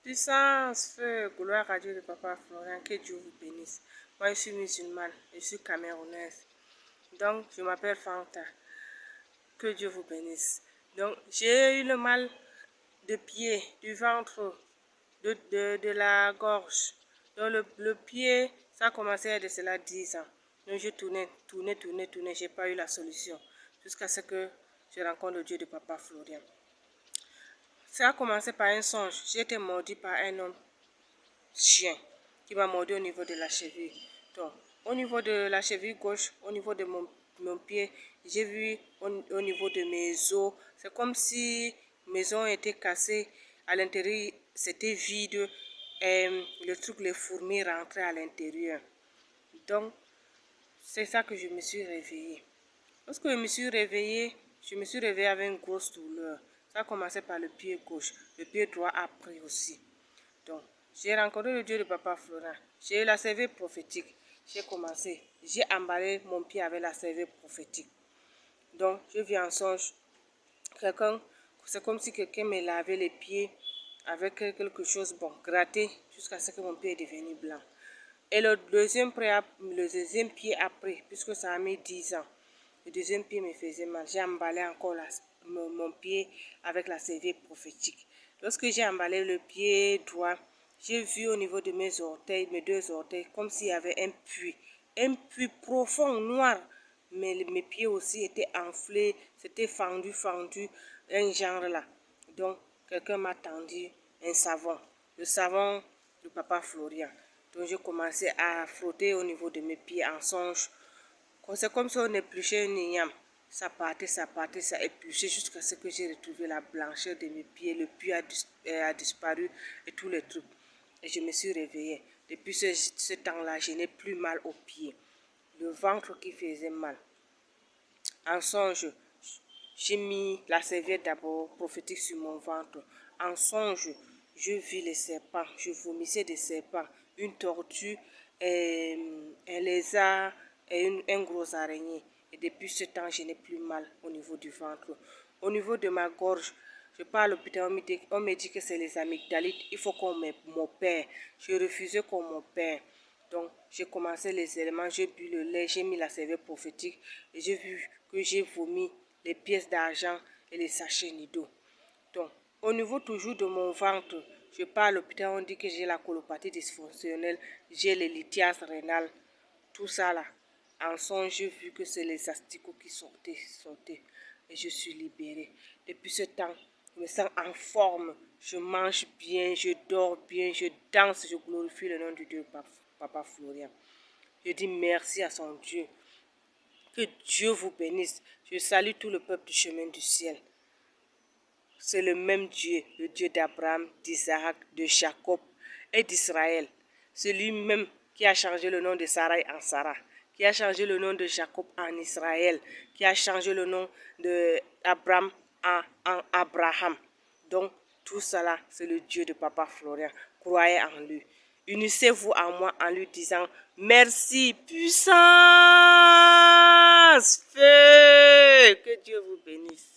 Puissance, feu, gloire à Dieu de Papa Florian, que Dieu vous bénisse. Moi, je suis musulmane, je suis camerounaise. Donc, je m'appelle Fanta. Que Dieu vous bénisse. Donc, j'ai eu le mal de pied, du ventre, de la gorge. Donc, le pied, ça a commencé à de cela 10 ans. Donc, je tournais, j'ai pas eu la solution. Jusqu'à ce que je rencontre le Dieu de Papa Florian. Ça a commencé par un songe. J'ai été mordu par un homme chien qui m'a mordu au niveau de la cheville. Donc, au niveau de la cheville gauche, au niveau de mon pied, j'ai vu au niveau de mes os, c'est comme si mes os étaient cassés. À l'intérieur, c'était vide. Et le truc, les fourmis rentraient à l'intérieur. Donc, c'est ça que je me suis réveillée. Lorsque je me suis réveillée avec une grosse douleur. Ça a commencé par le pied gauche. Le pied droit a pris aussi. Donc, j'ai rencontré le Dieu de Papa Florian. J'ai eu la cervelle prophétique. J'ai emballé mon pied avec la cervelle prophétique. Donc, je vis en songe. C'est comme si quelqu'un me lavait les pieds avec quelque chose, gratté, jusqu'à ce que mon pied est devenu blanc. Et le deuxième pied a pris, puisque ça a mis 10 ans. Le deuxième pied me faisait mal. J'ai emballé encore mon pied avec la cervelle prophétique. Lorsque j'ai emballé le pied droit, j'ai vu au niveau de mes orteils, mes 2 orteils, comme s'il y avait un puits profond, noir. Mais mes pieds aussi étaient enflés, c'était fendu, un genre là. Donc, quelqu'un m'a tendu un savon, le savon de Papa Florian. Donc, j'ai commencé à frotter au niveau de mes pieds en songe. C'est comme si on épluchait une igname. Ça partait, ça épluchait jusqu'à ce que j'ai retrouvé la blancheur de mes pieds. Le puits a disparu et tous les trucs. Et je me suis réveillée. Depuis ce temps-là, je n'ai plus mal aux pieds. Le ventre qui faisait mal. En songe, j'ai mis la serviette d'abord prophétique sur mon ventre. En songe, je vis les serpents. Je vomissais des serpents. Une tortue, un lézard et un gros araignée. Et depuis ce temps, je n'ai plus mal au niveau du ventre. Au niveau de ma gorge, je pars à l'hôpital, on me dit que c'est les amygdalites. Il faut qu'on m'opère. Je refusais qu'on m'opère. Donc, j'ai commencé les éléments, j'ai bu le lait, j'ai mis la cervelle prophétique et j'ai vu que j'ai vomi les pièces d'argent et les sachets Nido. Donc, au niveau toujours de mon ventre, je pars à l'hôpital, on dit que j'ai la colopathie dysfonctionnelle, j'ai les lithiases rénales, tout ça là. En songe, j'ai vu que c'est les asticots qui sortaient et je suis libérée. Depuis ce temps, je me sens en forme, je mange bien, je dors bien, je danse, je glorifie le nom de Dieu, Papa Florian. Je dis merci à son Dieu. Que Dieu vous bénisse. Je salue tout le peuple du chemin du ciel. C'est le même Dieu, le Dieu d'Abraham, d'Isaac, de Jacob et d'Israël. C'est lui-même qui a changé le nom de Sarai en Sarah, qui a changé le nom de Jacob en Israël, qui a changé le nom d'Abraham en Abraham. Donc, tout cela, c'est le Dieu de Papa Florian. Croyez en lui. Unissez-vous à moi en lui disant merci, puissance, feu. Que Dieu vous bénisse.